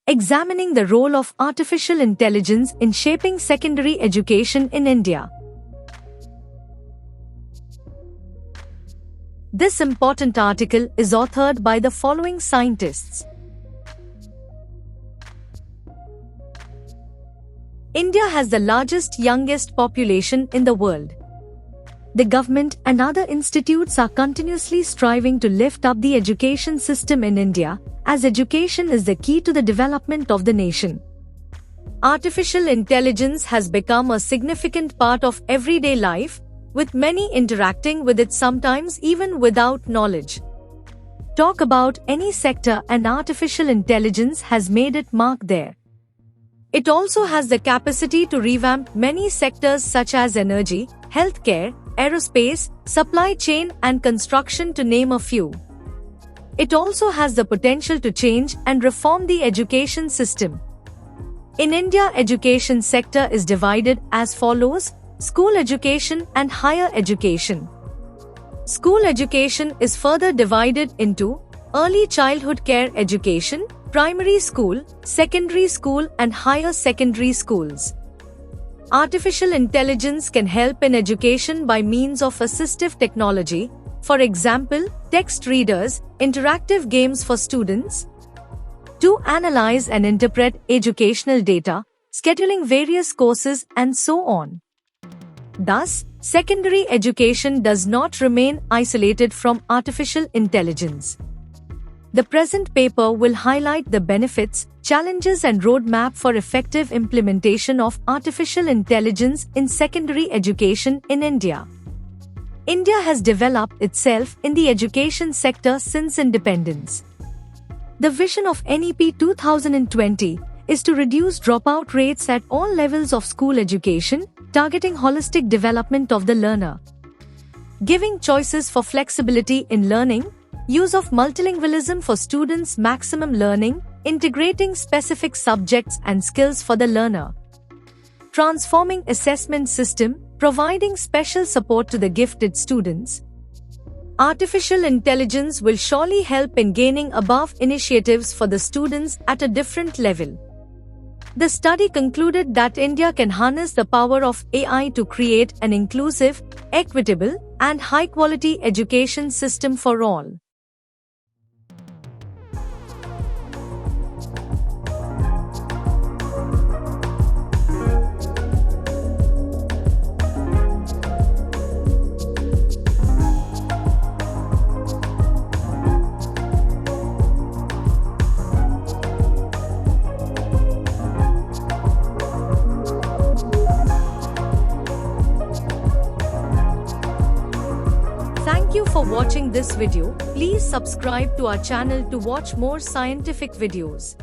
examining the role of artificial intelligence in shaping secondary education in India. This important article is authored by the following scientists. India has the largest youngest population in the world. The government and other institutes are continuously striving to lift up the education system in India, as education is the key to the development of the nation. Artificial intelligence has become a significant part of everyday life, with many interacting with it sometimes even without knowledge. Talk about any sector and artificial intelligence has made its mark there. It also has the capacity to revamp many sectors such as energy, healthcare, aerospace, supply chain and construction to name a few. It also has the potential to change and reform the education system. In India, education sector is divided as follows: school education and higher education. School education is further divided into early childhood care education, primary school, secondary school and higher secondary schools. Artificial intelligence can help in education by means of assistive technology, for example, text readers, interactive games for students, to analyze and interpret educational data, scheduling various courses and so on. Thus, secondary education does not remain isolated from artificial intelligence. The present paper will highlight the benefits, challenges and roadmap for effective implementation of artificial intelligence in secondary education in India. India has developed itself in the education sector since independence. The vision of NEP 2020 is to reduce dropout rates at all levels of school education, targeting holistic development of the learner. Giving choices for flexibility in learning, use of multilingualism for students' maximum learning, integrating specific subjects and skills for the learner. Transforming assessment system, providing special support to the gifted students. Artificial intelligence will surely help in gaining above initiatives for the students at a different level. The study concluded that India can harness the power of AI to create an inclusive, equitable, and high-quality education system for all. Thank you for watching this video. Please subscribe to our channel to watch more scientific videos.